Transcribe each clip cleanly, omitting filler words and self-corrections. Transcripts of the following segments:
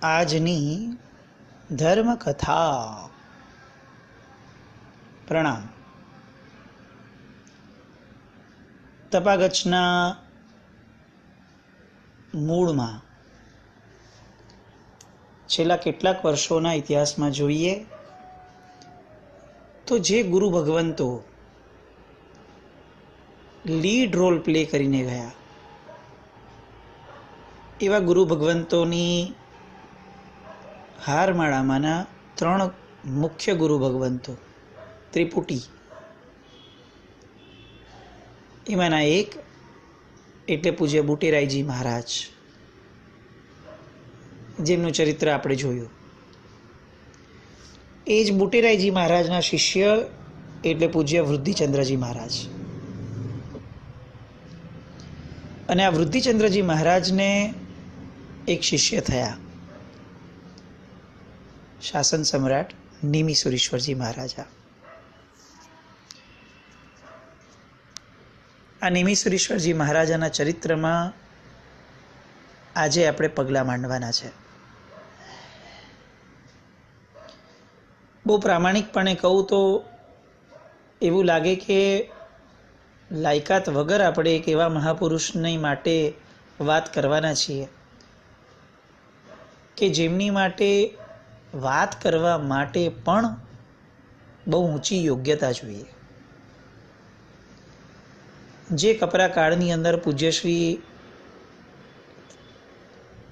આજની ધર્મકથા. પ્રણામ. તપાગચ્છના મૂળમાં છેલ્લા કેટલાક વર્ષોના ઇતિહાસમાં જોઈએ તો જે ગુરુ ભગવંતો લીડ રોલ પ્લે કરીને ગયા, એવા ગુરુ ભગવંતોની હારમાળામાંના 3 મુખ્ય ગુરુ ભગવંતો ત્રિપુટી, એમાંના એક એટલે પૂજ્ય બુટેરાયજી મહારાજ, જેમનું ચરિત્ર આપણે જોયું. એ જ બુટેરાયજી મહારાજના શિષ્ય એટલે પૂજ્ય વૃદ્ધિચંદ્રજી મહારાજ. અને આ વૃદ્ધિચંદ્રજી મહારાજને એક શિષ્ય થયા શાસન સમ્રાટ નિમિસુરીશ્વરજી મહારાજા. આ નિમિસુરીશ્વરજી મહારાજાના ચરિત્રમાં આજે આપણે પગલાં માંડવાના છે. બહુ પ્રામાણિકપણે કહું તો એવું લાગે કે લાયકાત વગર આપણે એક એવા મહાપુરુષની માટે વાત કરવાના છીએ કે જેમની માટે વાત કરવા માટે પણ બહુ ઊંચી યોગ્યતા જોઈએ. જે કપરા કાળની અંદર પૂજ્યશ્રી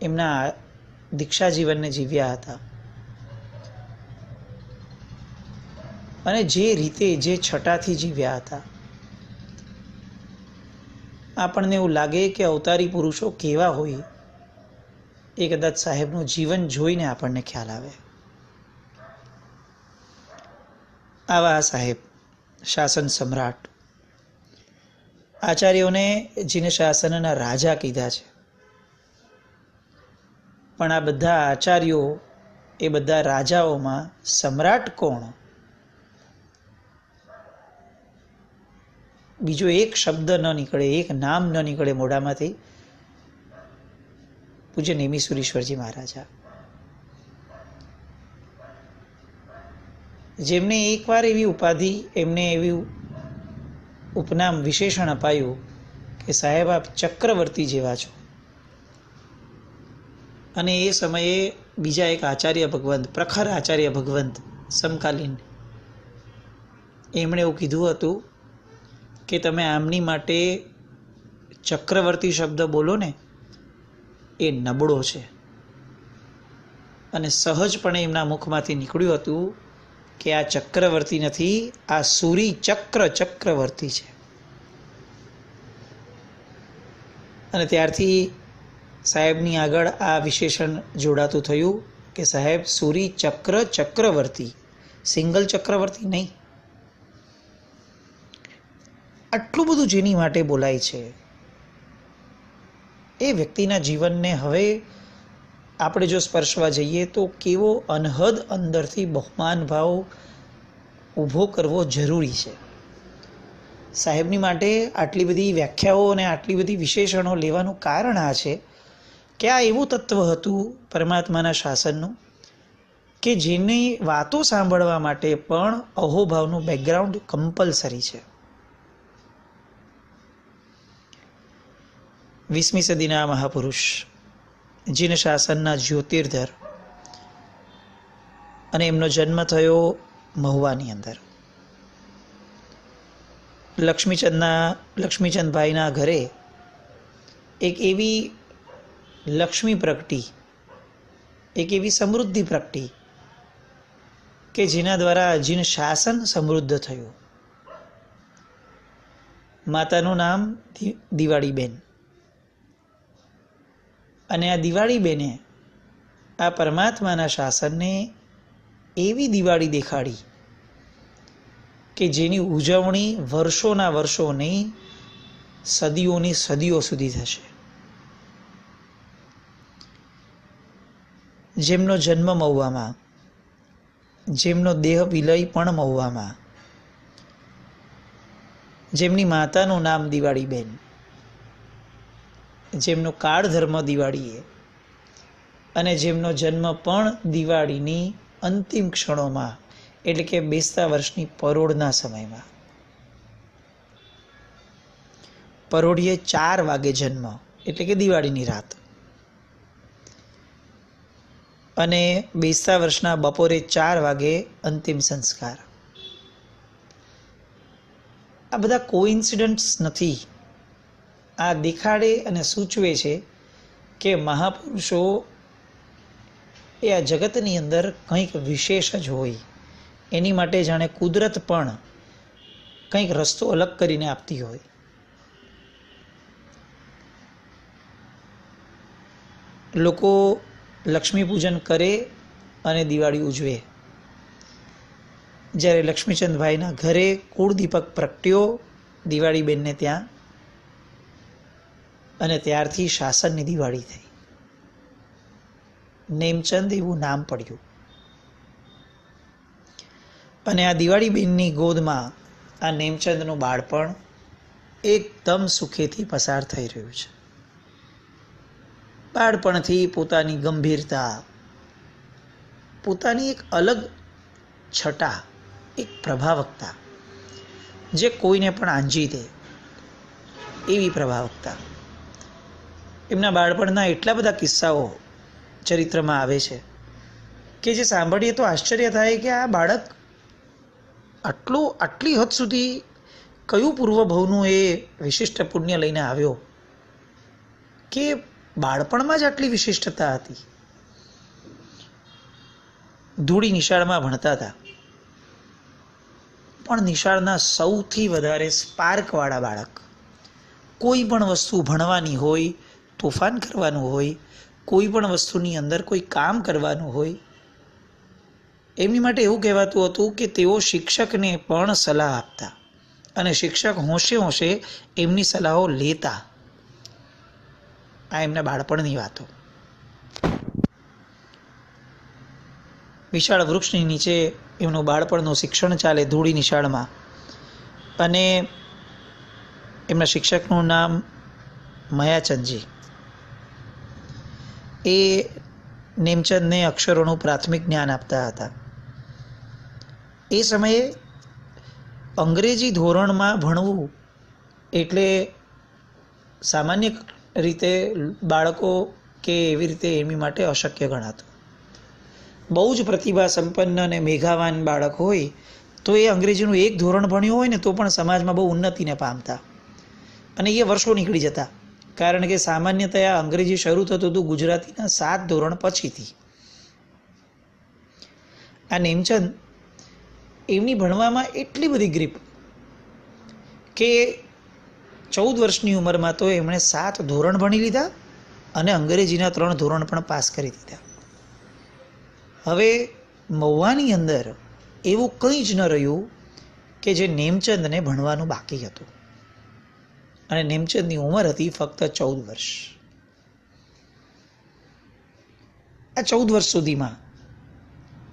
એમના દીક્ષા જીવનને જીવ્યા હતા, અને જે રીતે જે છટાથી જીવ્યા હતા, આપણને એવું લાગે કે અવતારી પુરુષો કેવા હોય એ કદાચ સાહેબનું જીવન જોઈને આપણને ખ્યાલ આવે. આવા સાહેબ શાસન સમ્રાટ, આચાર્યોને જીન શાસનના રાજા કીધા છે, પણ આ બધા આચાર્યો, એ બધા રાજાઓમાં સમ્રાટ કોણ? બીજો એક શબ્દ ન નીકળે, એક નામ ન નીકળે મોઢામાંથી, પૂજ્ય નિમિસુરીશ્વરજી મહારાજા, જેમને એકવાર એવી ઉપાધિ, એમને એવું ઉપનામ વિશેષણ અપાયું કે સાહેબ આપ ચક્રવર્તી જેવા છો. અને એ સમયે બીજા એક આચાર્ય ભગવંત, પ્રખર આચાર્ય ભગવંત સમકાલીન, એમણે એવું કીધું હતું કે તમે આમની માટે ચક્રવર્તી શબ્દ બોલો ને, એ નબળો છે. અને સહજપણે એમના મુખમાંથી નીકળ્યું હતું કે આ ચક્રવર્તી નથી, આ સૂરી ચક્રવર્તી છે. અને ત્યારથી સાહેબની આગળ આ વિશેષણ જોડાતું થયું કે સાહેબ સૂરી ચક્રવર્તી, સિંગલ ચક્રવર્તી નહીં. આટલું બધું જેની માટે બોલાય છે, એ વ્યક્તિના જીવનને હવે આપણે જો સ્પર્શવા જઈએ તો કેવો અનહદ અંદરથી બહુમાન ભાવ ઊભો કરવો જરૂરી છે. સાહેબની માટે આટલી બધી વ્યાખ્યાઓ અને આટલી બધી વિશેષણો લેવાનું કારણ આ છે કે આ એવું તત્વ હતું પરમાત્માના શાસનનું કે જેની વાતો સાંભળવા માટે પણ અહોભાવનું બેકગ્રાઉન્ડ કમ્પલસરી છે. 20મી સદીના મહાપુરુષ, જીન શાસનના જ્યોતિર્ધર, અને એમનો જન્મ થયો મહુવાની અંદર. લક્ષ્મીચંદભાઈના ઘરે એક એવી લક્ષ્મી પ્રગટી, એક એવી સમૃદ્ધિ પ્રગટી કે જેના દ્વારા જીન શાસન સમૃદ્ધ થયું. માતાનું નામ દિવાળીબેન, અને આ દિવાળીબેને આ પરમાત્માના શાસનને એવી દિવાળી દેખાડી કે જેની ઉજવણી વર્ષોના વર્ષો નહીં, સદીઓની સદીઓ સુધી થશે. જેમનો જન્મ મહુવામાં, જેમનો દેહ વિલય પણ મહુવામાં, જેમની માતાનું નામ દિવાળીબેન, જેમનો કાળ ધર્મ દિવાળીએ, અને જેમનો જન્મ પણ દિવાળીની અંતિમ ક્ષણોમાં એટલે કે બેસતા વર્ષની પરોઢના સમયમાં, પરોઢીએ 4 વાગે જન્મ એટલે કે દિવાળીની રાત, અને બેસતા વર્ષના બપોરે 4 વાગે અંતિમ સંસ્કાર. આ બધા કોઇન્સિડન્ટ્સ નથી. આ દેખાડે અને સૂચવે છે કે મહાપુરુષો એ આ જગતની અંદર કંઈક વિશેષ જ હોય. એની માટે જાણે કુદરત પણ કંઈક રસ્તો અલગ કરીને આપતી હોય. લોકો લક્ષ્મી પૂજન કરે અને દિવાળી ઉજવે. જ્યારે લક્ષ્મીચંદભાઈના ઘરે કુળ દીપક પ્રગટ્યો દિવાળી બેનને ત્યાં, અને ત્યારથી શાસનની દિવાળી થઈ. નેમચંદ એવું નામ પડ્યું. અને આ દિવાળી બેનની ગોદમાં આ નેમચંદનું બાળપણ એકદમ સુખેથી પસાર થઈ રહ્યું છે. બાળપણથી પોતાની ગંભીરતા, પોતાની એક અલગ છટા, એક પ્રભાવકતા જે કોઈને પણ આંજી દે એવી પ્રભાવકતા. એમના બાળપણના એટલા બધા કિસ્સાઓ ચરિત્રમાં આવે છે કે જે સાંભળીએ તો આશ્ચર્ય થાય કે આ બાળક આટલી હદ સુધી કયું પૂર્વભવનું એ વિશિષ્ટ પુણ્ય લઈને આવ્યો કે બાળપણમાં જ આટલી વિશિષ્ટતા હતી. ધૂળી નિશાળમાં ભણતા હતા, પણ નિશાળના સૌથી વધારે સ્પાર્કવાળા બાળક. કોઈ પણ વસ્તુ ભણવાની હોય, તોફાન કરવાનું હોય, કોઈ પણ વસ્તુની અંદર કોઈ કામ કરવાનું હોય, એમની માટે એવું કહેવાતું હતું કે તેઓ શિક્ષકને પણ સલાહ આપતા અને શિક્ષક હોંશે હોંશે એમની સલાહો લેતા. આ એમના બાળપણની વાતો. વિશાળ વૃક્ષની નીચે એમનું બાળપણનું શિક્ષણ ચાલે ધૂળી નિશાળમાં. અને એમના શિક્ષકનું નામ મયાચંદજી. એ નેમચંદને અક્ષરોનું પ્રાથમિક જ્ઞાન આપતા હતા. એ સમયે અંગ્રેજી ધોરણમાં ભણવું એટલે સામાન્ય રીતે બાળકો કે એવી રીતે એમની માટે અશક્ય ગણાતું. બહુ જ પ્રતિભા સંપન્ન અને મેઘાવાન બાળક હોય તો એ અંગ્રેજીનું એક ધોરણ ભણ્યું હોય ને તો પણ સમાજમાં બહુ ઉન્નતિને પામતા. અને એ વર્ષો નીકળી જતા, કારણ કે સામાન્યતયા અંગ્રેજી શરૂ થતું હતું ગુજરાતીના 7 ધોરણ પછીથી. આ નેમચંદ એમની ભણવામાં એટલી બધી ગ્રીપ કે 14 વર્ષની ઉંમરમાં તો એમણે 7 ધોરણ ભણી લીધા અને અંગ્રેજીના 3 ધોરણ પણ પાસ કરી દીધા. હવે મહુવાની અંદર એવું કંઈ જ ન રહ્યું કે જે નેમચંદને ભણવાનું બાકી હતું. અને નેમચંદની ઉંમર હતી ફક્ત 14 વર્ષ. આ 14 વર્ષ સુધીમાં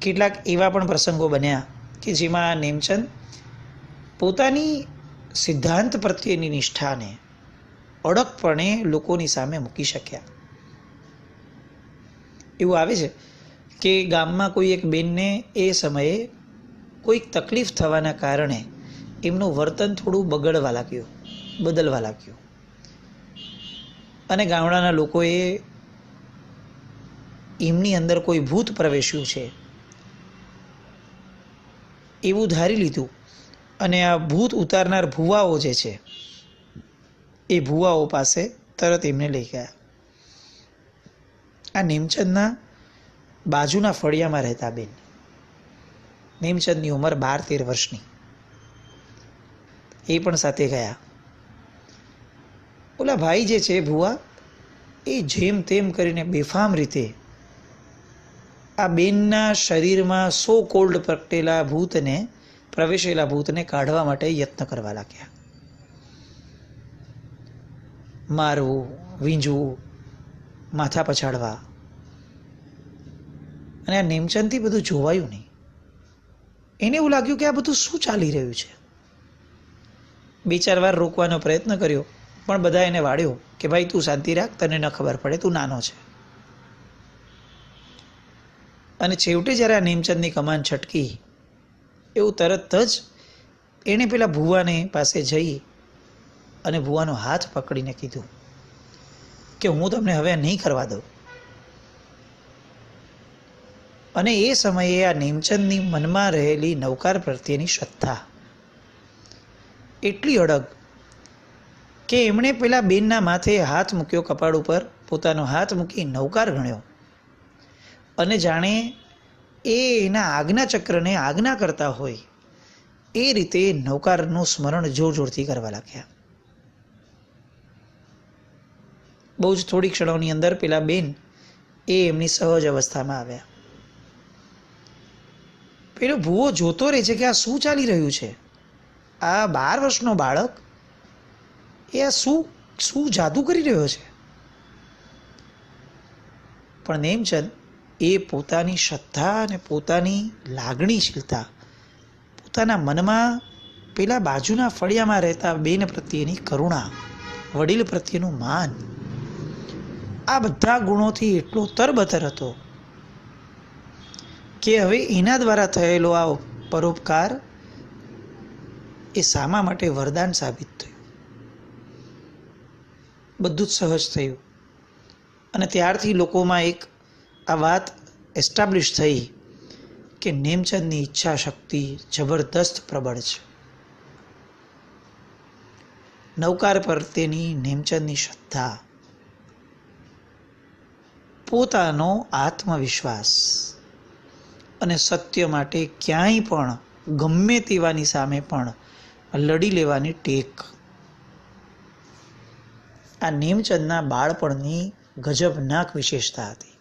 કેટલાક એવા પણ પ્રસંગો બન્યા કે જેમાં નેમચંદ પોતાની સિદ્ધાંત પ્રત્યેની નિષ્ઠાને અડગપણે લોકોની સામે મૂકી શક્યા. એવું આવે છે કે ગામમાં કોઈ એક બેનને એ સમયે કોઈક તકલીફ થવાના કારણે એમનું વર્તન થોડું બદલવા લાગ્યું. અને ગામડાના લોકોએ એમની અંદર કોઈ ભૂત પ્રવેશ્યું છે એવું ધારી લીધું અને આ ભૂત ઉતારનાર ભુવાઓ જે છે એ ભુવાઓ પાસે તરત એમને લઈ ગયા. આ નેમચંદના બાજુના ફળિયામાં રહેતા બેન. નેમચંદની ઉંમર 12-13 વર્ષની. એ પણ સાથે ગયા. ઓલા ભાઈ જે છે ભુવા, એ જેમ તેમ કરીને બેફામ રીતે આ બેનના શરીરમાં સો કોલ્ડ પ્રવેશેલા ભૂતને કાઢવા માટે યત્ન કરવા લાગ્યા. મારવું, વીંજવું, માથા પછાડવા. અને આ નેમચંદથી બધું જોવાયું નહીં. એને એવું લાગ્યું કે આ બધું શું ચાલી રહ્યું છે. 2-4 વાર રોકવાનો પ્રયત્ન કર્યો, પણ બધા એને વાળ્યો કે ભાઈ તું શાંતિ રાખ, તને ન ખબર પડે, તું નાનો છે. અને છેવટે જ્યારે આ નેમચંદની કમાન છટકી, એવું તરત જ એણે પેલા ભુવાને પાસે જઈ અને ભુવાનો હાથ પકડીને કીધું કે હું તમને હવે નહીં કરવા દઉં. અને એ સમયે આ નેમચંદની મનમાં રહેલી નૌકાર પ્રત્યેની શ્રદ્ધા એટલી અડગ કે એમણે પેલા બેનના માથે હાથ મૂક્યો, કપાળ ઉપર પોતાનો હાથ મૂકી નૌકાર ગણ્યો અને જાણે એ એના આજ્ઞા ચક્રને આજ્ઞા કરતા હોય એ રીતે નૌકારનું સ્મરણ જોર જોરથી કરવા લાગ્યા. બહુ જ થોડી ક્ષણોની અંદર પેલા બેન એ એમની સહજ અવસ્થામાં આવ્યા. પેલો ભૂવો જોતો રહે છે કે આ શું ચાલી રહ્યું છે. આ 12 વર્ષનો બાળક એ આ શું જાદુ કરી રહ્યો છે. પણ નેમચંદ એ પોતાની શ્રદ્ધા અને પોતાની લાગણીશીલતા, પોતાના મનમાં પેલા બાજુના ફળિયામાં રહેતા બેન પ્રત્યેની કરુણા, વડીલ પ્રત્યેનું માન, આ બધા ગુણોથી એટલો તરબતર હતો કે હવે એના દ્વારા થયેલો આ પરોપકાર એ સામા માટે વરદાન સાબિત થયું. બધું જ સહજ થયું અને ત્યારથી લોકોમાં એક આ વાત એસ્ટાબ્લિશ થઈ કે નેમચંદની ઈચ્છા શક્તિ જબરદસ્ત પ્રબળ છે. નૌકાર પ્રત્યેની નેમચંદની શ્રદ્ધા, પોતાનો આત્મવિશ્વાસ અને સત્ય માટે ક્યાંય પણ ગમે તેવાની સામે પણ લડી લેવાની ટેક, આ નેમચંદના બાળપણની ગજબનાક વિશેષતા હતી.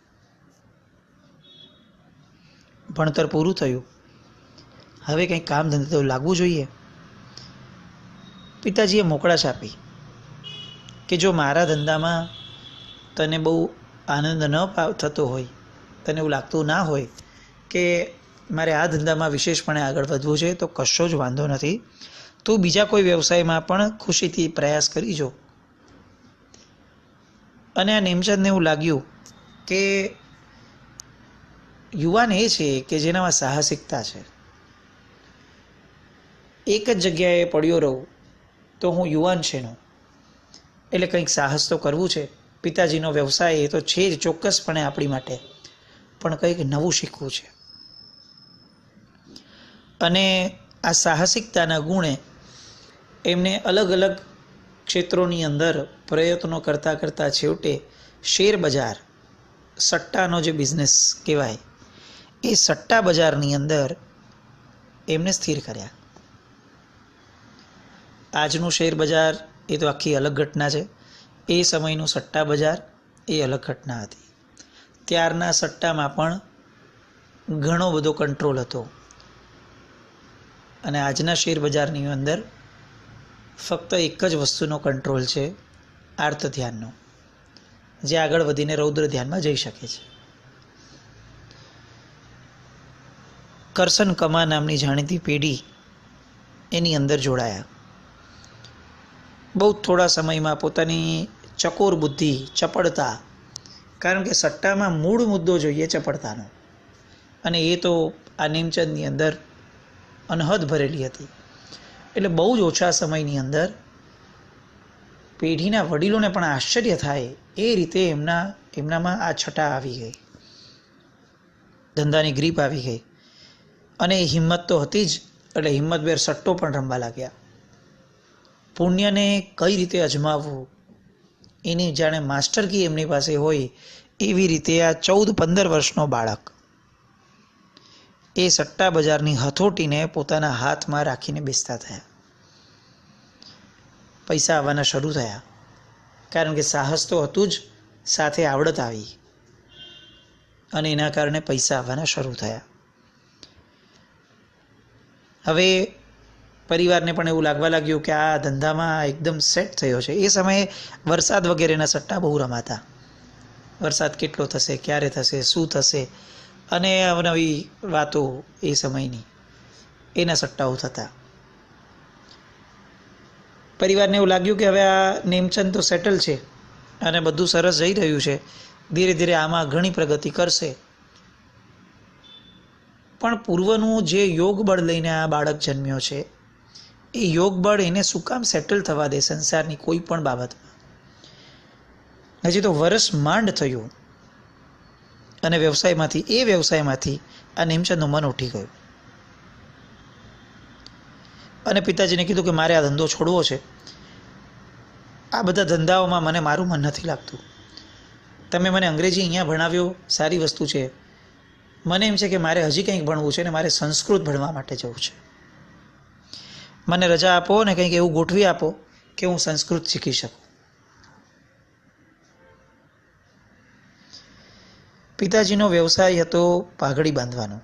ભણતર પૂરું થયું, હવે કંઈક કામ ધંધે તો લાગવું જોઈએ. પિતાજીએ મોકળાશ આપી કે જો મારા ધંધામાં તને બહુ આનંદ ન થતો હોય, તને એવું લાગતું ના હોય કે મારે આ ધંધામાં વિશેષપણે આગળ વધવું છે, તો કશો જ વાંધો નથી, તું બીજા કોઈ વ્યવસાયમાં પણ ખુશીથી પ્રયાસ કરી જો. અને આ નેમચંદને એવું લાગ્યું કે યુવાન એ છે કે જેનામાં સાહસિકતા છે. એક જ જગ્યાએ પડ્યો રહું તો હું યુવાન છે નો, એટલે કંઈક સાહસ તો કરવું છે. પિતાજીનો વ્યવસાય એ તો છે જ ચોક્કસપણે આપણી માટે, પણ કંઈક નવું શીખવું છે. અને આ સાહસિકતાના ગુણે એમને અલગ અલગ ક્ષેત્રોની અંદર પ્રયત્નો કરતાં કરતાં છેવટે શેર બજાર, સટ્ટાનો જે બિઝનેસ કહેવાય, એ સટ્ટા બજારની અંદર એમને સ્થિર કર્યા. આજનું શેર બજાર એ તો આખી અલગ ઘટના છે. એ સમયનું સટ્ટા બજાર એ અલગ ઘટના હતી. ત્યારના સટ્ટામાં પણ ઘણો બધો કંટ્રોલ હતો અને આજના શેર બજારની અંદર ફક્ત એક જ વસ્તુનો કંટ્રોલ છે, આર્ત ધ્યાનનો, જે આગળ વધીને રૌદ્ર ધ્યાનમાં જઈ શકે છે. કરસન કમા નામની જાણીતી પેઢી એની અંદર જોડાયા. બહુ થોડા સમયમાં પોતાની ચકોર બુદ્ધિ, ચપળતા, કારણ કે સટ્ટામાં મૂળ મુદ્દો જોઈએ ચપળતાનો, અને એ તો આ નેમચંદની અંદર અનહદ ભરેલી હતી. એટલે બહુ જ ઓછા સમયની અંદર પેઢીના વડીલોને પણ આશ્ચર્ય થાય એ રીતે એમનામાં આ છટા આવી ગઈ, ધંધાની ગ્રીપ આવી ગઈ. અને એ હિંમત તો હતી જ, એટલે હિંમતભેર સટ્ટો પણ રમવા લાગ્યા. પુણ્યને કઈ રીતે અજમાવવું એની જાણે માસ્ટરકી એમની પાસે હોય એવી રીતે આ 14-15 વર્ષનો બાળક એ સટ્ટા બજારની હથોટીને પોતાના હાથમાં રાખીને બેસતા થયા. પૈસા આવવાના શરૂ થયા, કારણ કે સાહસ તો હતું જ, સાથે આવડત આવી અને એના કારણે પૈસા આવવાના શરૂ થયા. હવે પરિવારને પણ એવું લાગવા લાગ્યું કે આ ધંધામાં એકદમ સેટ થયો છે. એ સમયે વરસાદ વગેરેના સટ્ટા બહુ રમાતા. વરસાદ કેટલો થશે, ક્યારે થશે, શું થશે, અને અવનવી વાતો એ સમયની, એના સટ્ટાઓ થતા. પરિવારને એવું લાગ્યું કે હવે આ નેમચંદ તો સેટલ છે અને બધું સરસ જઈ રહ્યું છે, ધીરે ધીરે આમાં ઘણી પ્રગતિ કરશે. પણ પૂર્વનું જે યોગ બળ લઈને આ બાળક જન્મ્યો છે એ યોગ બળ એને શું કામ સેટલ થવા દે સંસારની કોઈ પણ બાબતમાં? હજી તો વર્ષ માંડ થયું અને વ્યવસાયમાંથી આ નેમચંદનું મન ઉઠી ગયું અને પિતાજીને કીધું કે મારે આ ધંધો છોડવો છે. આ બધા ધંધાઓમાં મને મારું મન નથી લાગતું. તમે મને અંગ્રેજી અહીંયા ભણાવ્યો, સારી વસ્તુ છે. મને એમ છે કે મારે હજી કંઈક ભણવું છે ને મારે સંસ્કૃત ભણવા માટે જવું છે. મને રજા આપો ને કંઈક એવું ગોઠવી આપો કે હું સંસ્કૃત શીખી શકું. પિતાજીનો વ્યવસાય હતો પાઘડી બાંધવાનો.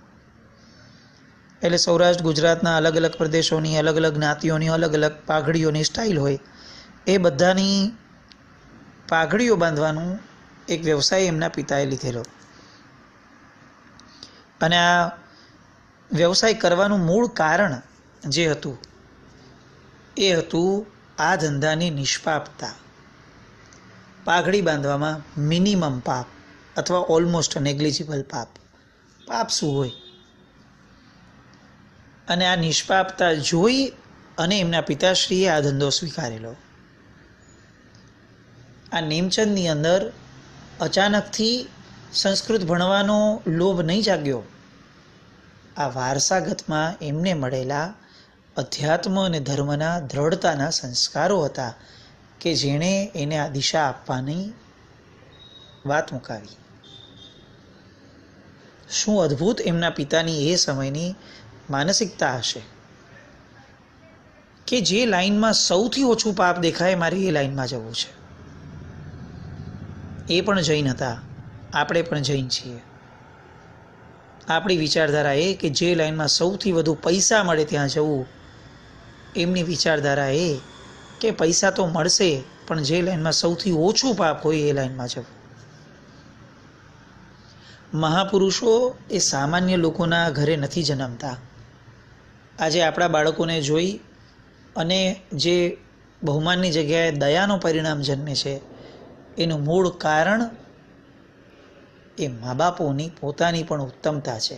એટલે સૌરાષ્ટ્ર ગુજરાતના અલગ અલગ પ્રદેશોની અલગ અલગ જ્ઞાતિઓની અલગ અલગ પાઘડીઓની સ્ટાઇલ હોય, એ બધાની પાઘડીઓ બાંધવાનું એક વ્યવસાય એમના પિતાએ લીધેલો. અને આ વ્યવસાય કરવાનું મૂળ કારણ જે હતું એ હતું આ ધંધાની નિષ્પાપતા. પાઘડી બાંધવામાં મિનિમમ પાપ અથવા ઓલમોસ્ટ નેગ્લિજિબલ પાપ. પાપ શું હોય? અને આ નિષ્પાપતા જોઈ અને એમના પિતાશ્રીએ આ ધંધો સ્વીકારેલો. આ નેમચંદની અંદર અચાનકથી સંસ્કૃત ભણવાનો લોભ નહીં જાગ્યો. આ વારસાગતમાં એમને મળેલા અધ્યાત્મ અને ધર્મના દ્રઢતાના સંસ્કારો હતા કે જેણે એને આ દિશા આપવાની વાત મુકાવી. શું અદ્ભુત એમના પિતાની એ સમયની માનસિકતા હશે કે જે લાઈનમાં સૌથી ઓછું પાપ દેખાય મારે એ લાઈનમાં જવું છે. એ પણ જૈન હતા, આપણે પણ જૈન છીએ. આપણી વિચારધારા એ કે જે લાઈનમાં સૌથી વધુ પૈસા મળે ત્યાં જવું. એમની વિચારધારા એ કે પૈસા તો મળશે પણ જે લાઈનમાં સૌથી ઓછું પાપ હોય એ લાઈનમાં જવું. મહાપુરુષો એ સામાન્ય લોકોના ઘરે નથી જન્મતા. આજે આપણા બાળકોને જોઈ અને જે બહુમાનની જગ્યાએ દયાનો પરિણામ જન્મે છે એનું મૂળ કારણ એ મા બાપોની પોતાની પણ ઉત્તમતા છે.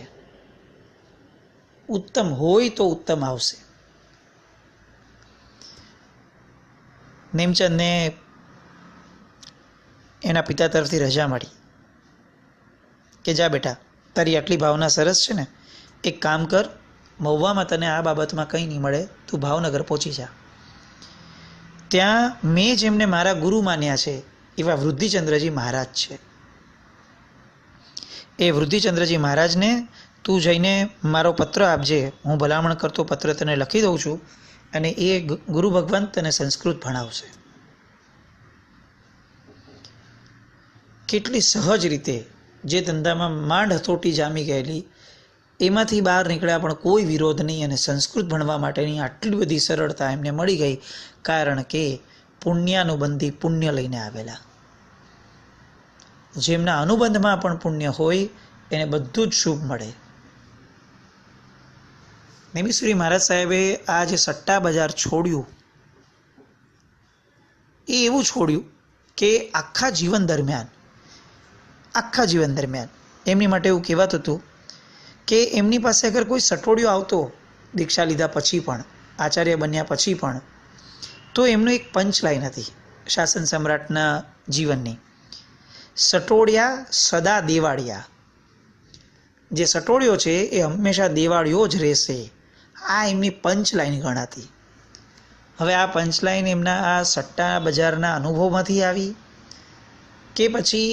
ઉત્તમ હોય તો ઉત્તમ આવશે. નેમચંદને એના પિતા તરફથી રજા મળી કે જા બેટા, તારી આટલી ભાવના સરસ છે ને, એક કામ કર, મહુવામાં તને આ બાબતમાં કંઈ નહીં મળે, તું ભાવનગર પહોંચી જા. ત્યાં મેં જેમને મારા ગુરુ માન્યા છે એવા વૃદ્ધિચંદ્રજી મહારાજ છે. એ વૃદ્ધિચંદ્રજી મહારાજને તું જઈને મારો પત્ર આપજે, હું ભલામણ કરતો પત્ર તને લખી દઉં છું અને એ ગુરુ ભગવાન તને સંસ્કૃત ભણાવશે. કેટલી સહજ રીતે જે ધંધામાં માંડ હથોટી જામી ગયેલી એમાંથી બહાર નીકળ્યા પણ કોઈ વિરોધ નહીં અને સંસ્કૃત ભણવા માટેની આટલી બધી સરળતા એમને મળી ગઈ. કારણ કે પુણ્યાનુબંધી પુણ્ય લઈને આવેલા. જેમના અનુબંધમાં પણ પુણ્ય હોય એને બધું જ શુભ મળે. નેમિશ્વરી મહારાજ સાહેબે આ જે સટ્ટા બજાર છોડ્યું એ એવું છોડ્યું કે આખા જીવન દરમિયાન એમની માટે એવું કહેવાતું હતું કે એમની પાસે અગર કોઈ સટોડિયો આવતો દીક્ષા લીધા પછી પણ, આચાર્ય બન્યા પછી પણ, તો એમનું એક પંચ લાઈન હતી શાસન સમ્રાટના જીવનની: સટોડિયા સદા દેવાળિયા. જે સટોડિયો છે એ હંમેશા દેવાળિયો જ રહેશે. આ એમની પંચ લાઈન ગણાતી. હવે આ પંચ લાઈન એમના આ સટ્ટા બજારના અનુભવમાંથી આવી કે પછી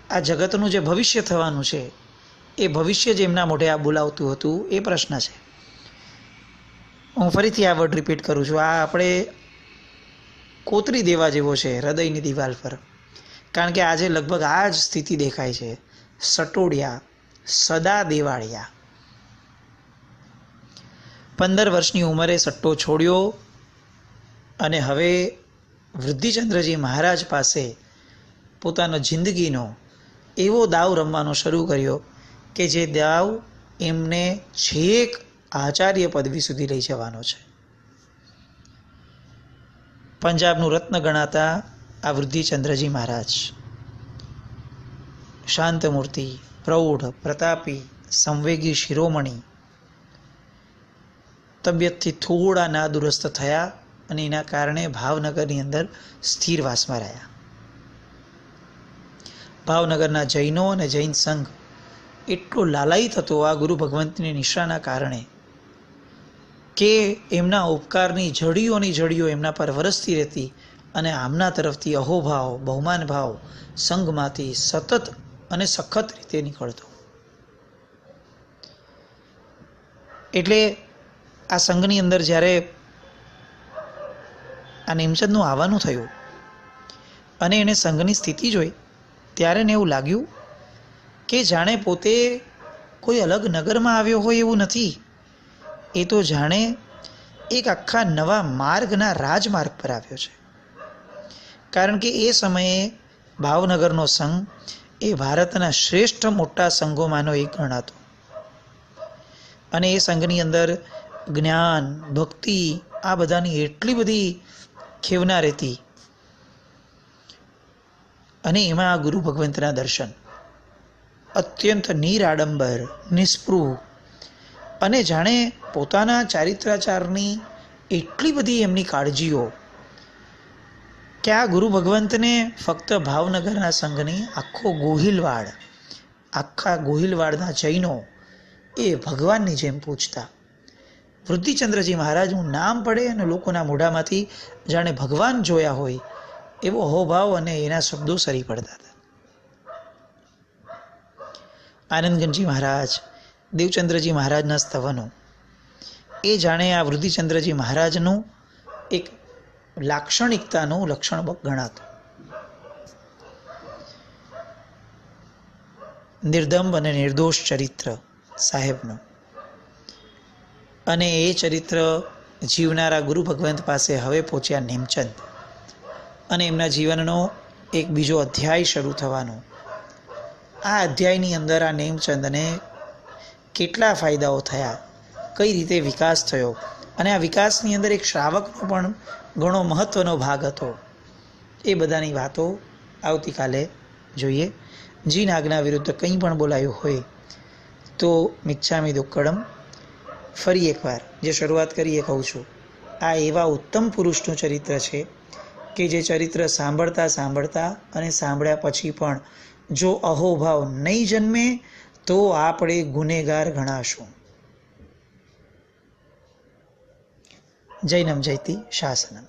આ જગતનું જે ભવિષ્ય થવાનું છે એ ભવિષ્ય જે એમના મોઢે આ બોલાવતું હતું એ પ્રશ્ન છે. હું ફરીથી આ વર્ડ રિપીટ કરું છું. આ આપણે કોતરી દેવા જેવો છે હૃદયની દિવાલ પર. કારણ કે આજે લગભગ આ જ સ્થિતિ દેખાય છે. સટોડિયા સદા દેવાળિયા. 15 વર્ષની ઉંમરે સટ્ટો છોડ્યો અને હવે વૃદ્ધિચંદ્રજી મહારાજ પાસે પોતાનો જિંદગીનો એવો દાવ રમવાનો શરૂ કર્યો કે જે દાવ એમને છેક આચાર્ય પદવી સુધી લઈ જવાનો છે. પંજાબનું રત્ન ગણાતા આ વૃદ્ધિચંદ્રજી મહારાજ શાંતમૂર્તિ, પ્રૌઢ, પ્રતાપી, સંવેગી શિરોમણી તબિયતથી થોડા નાદુરસ્ત થયા અને એના કારણે ભાવનગરની અંદર સ્થિર વાસમાં રહ્યા. ભાવનગરના જૈનો અને જૈન સંઘ એટલો લાલાયિત હતો આ ગુરુ ભગવંતની નિષ્ઠાના કારણે કે એમના ઉપકારની જડીઓ એમના પર વરસતી રહેતી અને આમના તરફથી અહોભાવ બહુમાન ભાવ સંઘમાંથી સતત અને સખત રીતે નીકળતો. એટલે આ સંઘની અંદર જ્યારે આ નેમચંદનું આવવાનું થયું અને એણે સંઘની સ્થિતિ જોઈ ત્યારે એને એવું લાગ્યું કે જાણે પોતે કોઈ અલગ નગરમાં આવ્યો હોય એવું નથી. એ તો જાણે એક આખા નવા માર્ગના રાજમાર્ગ પર આવ્યો છે. કારણ કે એ સમયે ભાવનગરનો સંઘ એ ભારતના શ્રેષ્ઠ મોટા સંઘોમાંનો એક ગણાતો અને એ સંઘની અંદર જ્ઞાન ભક્તિ આ બધાની એટલી બધી ખેવના રહેતી અને એમાં આ ગુરુ ભગવંતના દર્શન અત્યંત નિરાડંબર નિસ્પૃહ અને જાણે પોતાના ચારિત્રાચારની એટલી બધી એમની કાળજીઓ કે આ ગુરુ ભગવંતને ફક્ત ભાવનગરના સંઘની આખા ગોહિલવાડના જૈનો એ ભગવાનની જેમ પૂછતા. વૃદ્ધિચંદ્રજી મહારાજનું નામ પડે અને લોકોના મોઢામાંથી જાણે ભગવાન જોયા હોય એવો અહોભાવ અને એના શબ્દો સરી પડતા હતા. આનંદગંજી મહારાજ દેવચંદ્રજી મહારાજના સ્તવનો એ જાણે આ વૃદ્ધિચંદ્રજી મહારાજનું એક લાક્ષણિકતાનું લક્ષણ ગણાતું. નિર્દંભ અને નિર્દોષ ચરિત્ર સાહેબનું અને એ ચરિત્ર જીવનારા ગુરુ ભગવંત પાસે હવે પહોંચ્યા નેમચંદ અને એમના જીવનનો એક બીજો અધ્યાય શરૂ થવાનો. આ અધ્યાયની અંદર આ નેમચંદને કેટલા ફાયદાઓ થયા, કઈ રીતે વિકાસ થયો અને આ વિકાસની અંદર એક શ્રાવકનો પણ ઘણો મહત્વનો ભાગ હતો. એ બધાની વાતો આવતીકાલે જોઈએ. જીન આજ્ઞા વિરુદ્ધ કંઈ પણ બોલાયું હોય તો મિચ્છામિ દુક્કડમ. ફરી એકવાર જે શરૂઆત કરીએ કહું છું, આ એવા ઉત્તમ પુરુષનું ચરિત્ર છે કે જે ચરિત્ર સાંભળતા અને સાંભળ્યા પછી પણ જો અહોભાવ નહીં જન્મે તો આપણે ગુનેગાર ગણાશું. જૈનમ જયતિ શાસનમ.